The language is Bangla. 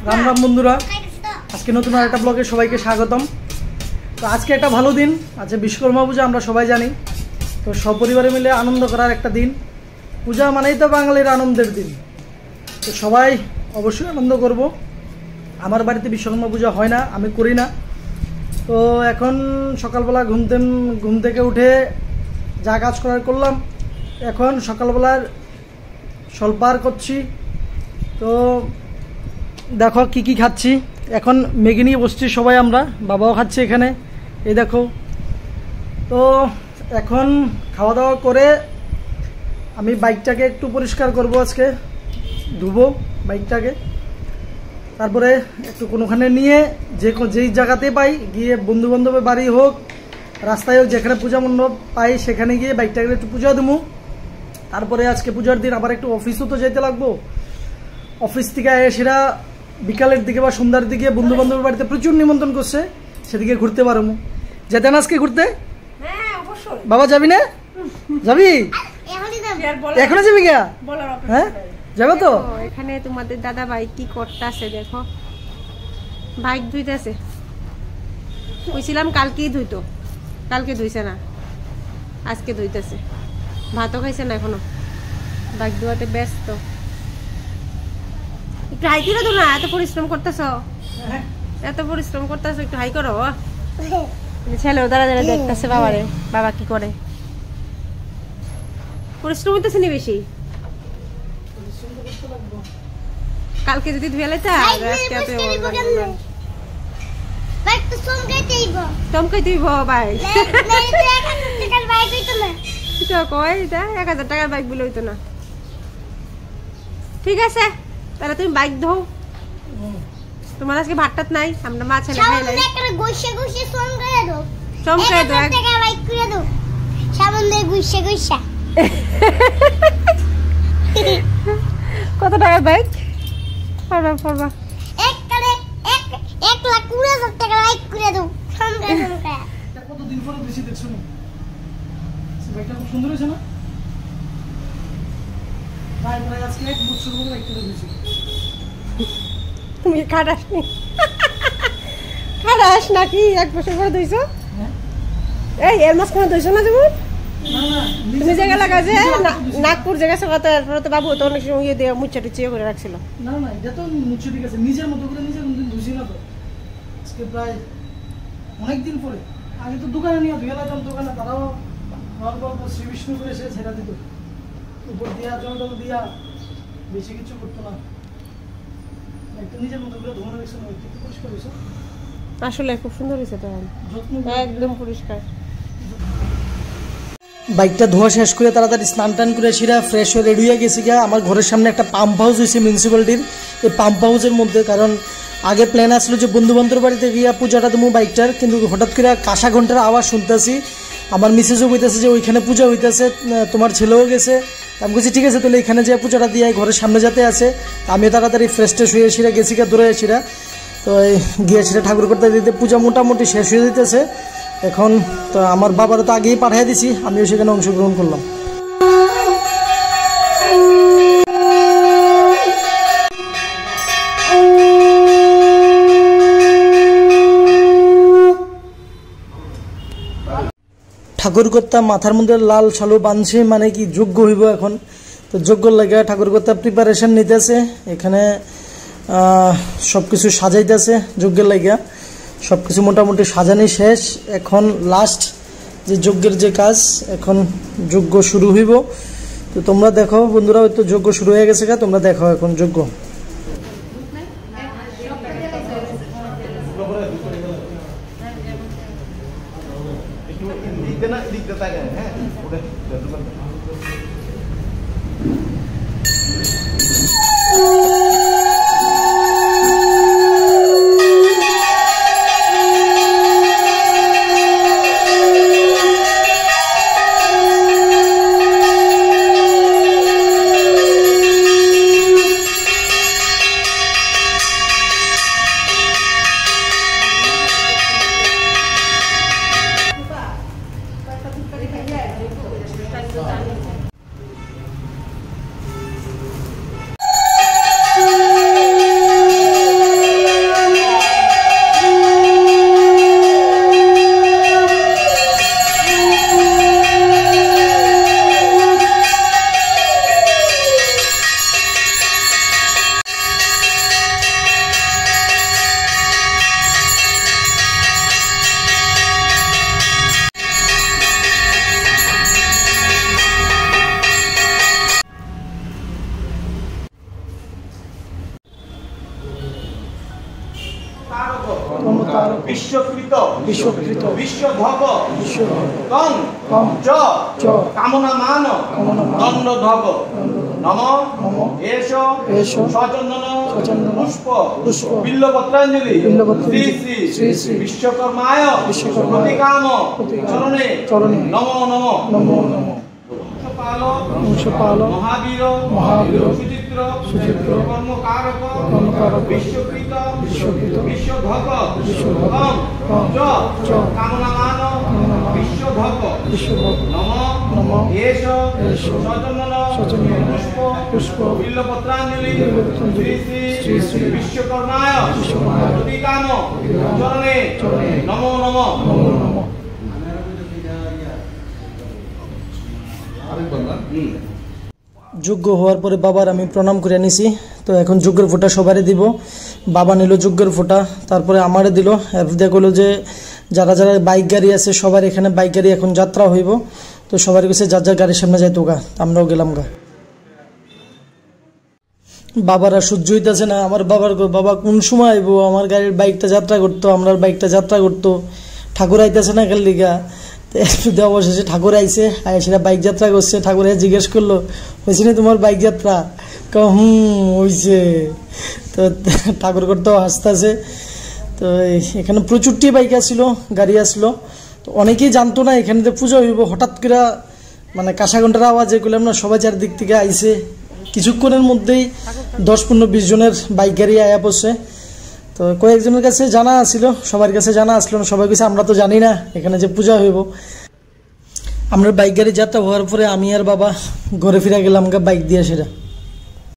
রাম রাম বন্ধুরা, আজকে নতুন আরেকটা ব্লগে সবাইকে স্বাগতম। তো আজকে একটা ভালো দিন, আজকে বিশ্বকর্মা পূজা, আমরা সবাই জানি। তো সপরিবারে মিলে আনন্দ করার একটা দিন। পূজা মানেই তো বাঙালির আনন্দের দিন, তো সবাই অবশ্যই আনন্দ করব। আমার বাড়িতে বিশ্বকর্মা পূজা হয় না, আমি করি না। তো এখন সকালবেলা ঘুম থেকে উঠে যা কাজ করার করলাম। এখন সকালবেলার স্বল্পার করছি। তো দেখো কি কি খাচ্ছি। এখন ম্যাগি নিয়ে বসছি সবাই, আমরা বাবাও খাচ্ছি এখানে, এই দেখো। তো এখন খাওয়া দাওয়া করে আমি বাইকটাকে একটু পরিষ্কার করব, আজকে ধুবো বাইকটাকে। তারপরে একটু কোনোখানে নিয়ে যেই জায়গাতে পাই গিয়ে, বন্ধু বান্ধবের বাড়ি হোক, রাস্তায় হোক, যেখানে পূজা মণ্ডপ পাই সেখানে গিয়ে বাইকটাকে একটু পূজা দেবো। তারপরে আজকে পূজার দিন আবার একটু অফিসও তো যেতে লাগবো। অফিস থেকে এসেরা বিকালের দিকে বা সন্ধ্যার দিকে বন্ধু বান্ধবের বাড়িতে প্রচুর নিমন্ত্রণ করছে, সেদিকে ঘুরতে পারবো। যেতে না আজকে ঘুরতে? বাবা যাবি না? যাবি? এখনো যাবি গা? হ্যাঁ যাবো তো। এখানে তোমাদের দাদা ভাই কি করতেছে দেখো, বাইক ধুইতেছে। কইছিলাম কালকেই ধুইতো, কালকে ধুইছে না, আজকে ধুইতেছে। ভাতও খাইছে না এখনো, বাইক ধোয়াতে ব্যস্ত। একটু হাই করে দো না, এত পরিশ্রম করতেছ, এত পরিশ্রম করতেছ, একটু হাই করো। ছেলে দাঁড়া দাঁড়া দেখতেছে বাবারে, বাবা কি করে। পরিশ্রম হইতেছে নি বেশি? কালকে যদি ধুয়ে লাইতা আজকে এত চমকাই দিব বাইক। কয় এটা 1000 টাকার বাইক বলে হইতো না। ঠিক আছে তাহলে তুমি বাইক ধো, তোমার আজকে ভাতটাত নাই, আমরা মা ছেলে খাই নাই। চমকাই দাও, বাইক করে দাও সামনে গুইসা গুইসা। কত টাকার বাইক? পড়বা পড়বা 1,20,000 টাকা বাইক করে দাও চমকাই চমকাই। কতদিন পরে বেশি দেখছো না, বাইকটা খুব সুন্দর হয়েছে না? আজকে 1 বছর পরে বাইক করে দিয়েছি। তুমি খাটাস নি, খাটাস নাকি 1 বছর পরে ধুইছো? এই এর মাঝখানে ধুইছো না? যেমন তুমি জায়গা লাগা যে নাগপুর জায়গা সকাতে, এরপরে তো বাবু তো অনেক সময় ইয়ে দিয়ে মুচ্ছা টুচিয়ে করে রাখছিল। না না, এটা তো মুচ্ছা ঠিক আছে, নিজের মতো করে নিজে কোনদিন ধুইছি না তো। আজকে প্রায় অনেকদিন পরে। আগে তো দোকানে নিয়ে ধুয়ে লাগতাম, দোকানে তারাও অল্প অল্প শ্রী বিষ্ণু করে সে ছেড়া দিত, উপর দিয়া জল টল দিয়া, বেশি কিছু করতো না। একটা নিজের মতো করে ধোয়া রেখেছে, একটু পরিষ্কার হয়েছে। আসলে খুব সুন্দর হয়েছে, একদম পরিষ্কার। বাইকটা ধোয়া শেষ করে তাড়াতাড়ি স্নান টান করে সেরা ফ্রেশ হয়ে রেডি হয়ে গেছি গা। আমার ঘরের সামনে একটা পাম্প হাউস হয়েছে মিউনিসিপ্যালিটির, এই পাম্প হাউসের মধ্যে। কারণ আগে প্ল্যান আসলো যে বন্ধু বান্ধবের বাড়িতে গিয়া পূজাটা দেবো বাইকটার, কিন্তু হঠাৎ করে কাঁসা ঘন্টার আওয়াজ শুনতেছি। আমার মিসেসও কইতেছে যে ওইখানে পূজা হইতেছে, তোমার ছেলেও গেছে। আমি বলছি ঠিক আছে, তাহলে এখানে যে পূজাটা দিয়ে ঘরের সামনে যাতে আছে। আমিও তাড়াতাড়ি ফ্রেশ ট্রেশ হয়ে সেরা গেছি গা, দৌড়ে সেরা। তো গিয়ে সেটা ঠাকুর করতে দিতে পূজা মোটামুটি শেষ হয়ে যেতেছে এখন। তো আমার বাবারও তো আগেই পাঠিয়ে দিছি, আমিও সেখানে অংশগ্রহণ করলাম। ঠাকুর কর্তা মাথার মধ্যে লাল শালু বাঁধছে, মানে কি যজ্ঞ হইব এখন। তো যজ্ঞর লাগে ঠাকুর কর্তা প্রিপারেশন নিতেছে, এখানে সব কিছু সাজাইতেছে যজ্ঞের লাগে। সব কিছু মোটামুটি সাজানি শেষ, এখন লাস্ট যে যজ্ঞের যে কাজ, এখন যজ্ঞ শুরু হইব। তো তোমরা দেখো বন্ধুরা, হয়তো যজ্ঞ শুরু হয়ে গেছে, তোমরা দেখো এখন যজ্ঞ। বিশ্বকৃত বিশ্বকৃত বিশ্বভব বিশ্বভব তং তং চ চ কামনামান কামনামান দণ্ডধব নম নম এষ এষ সচন্দন সচন্দন পুষ্প পুষ্প বিল্লপত্রাঞ্জলি বিল্লপত্রাঞ্জলি শ্রী শ্রী শ্রী বিশ্বকর্মায় বিশ্বকর্মায় প্রতিকাম প্রতিকাম চরণে চরণে নমো নমো নমো নমো বংশপাল মহাবীর মহাবীর সুচিত্র সুচিত্র কর্মকারক কর্মকারক বিশ্বকৃত বিশ্বকৃত বিশ্বভগ বিশ্বভগ তং চ চ কামনামান কামনামান বিশ্বভগ বিশ্বভব নম নম এষ এষ সচন্দন সচন্দন পুষ্প পুষ্প বিল্লপত্রাঞ্জলি বিল্লপত্রাঞ্জলি শ্রী শ্রী শ্রী বিশ্বকর্মায় বিশ্বকর্মায় প্রতিকাম চরণে চরণে নমো নমো নমো নমো। যজ্ঞ হওয়ার পরে বাবার আমি প্রণাম করে নিছি। তো এখন যজ্ঞের ফোঁটা সবারই দিব। বাবা নিল যজ্ঞের ফোঁটা, তারপরে আমারে দিল। এরপর দেখলো যে যারা যারা বাইক গাড়ি আছে সবার এখানে বাইক গাড়ি এখন যাত্রা হইব। তো সবার কাছে যার যার গাড়ির সামনে যাইতো গা, আমরাও গেলাম গা। বাবার আর সহ্য হইতেছে না। আমার বাবা কোন সময় আইব, আমার গাড়ির বাইকটা যাত্রা করতো, আমার বাইকটা যাত্রা করতো, ঠাকুর আইতেছে না কাল লিগা। তো অবশেষে ঠাকুর আইছে, সেটা বাইক যাত্রা করছে। ঠাকুরে জিজ্ঞেস করলো, হয়েছে না তোমার বাইক যাত্রা? হইছে। তো ঠাকুর করতেও হাসতেছে। তো এখানে প্রচুরটি বাইক আসছিল, গাড়ি আসলো। তো অনেকেই জানতো না এখানে যে পূজা হইব। হঠাৎ করে মানে কাঁসা ঘন্টার আওয়াজ এগুলো না, সবাই চারদিক থেকে আইছে। কিছুক্ষণের মধ্যেই 10-15-20 জনের বাইক গাড়ি আয়া পড়ছে। তো কয়েকজনের কাছে জানা আসছিল, সবার কাছে জানা আসলো না। সবাই কাছে আমরা তো জানি না এখানে যে পূজা হইব। আমরা বাইক গাড়ি যাত্রা হওয়ার পরে আমি আর বাবা ঘরে ফিরে গেলাম বাইক দিয়ে সেটা।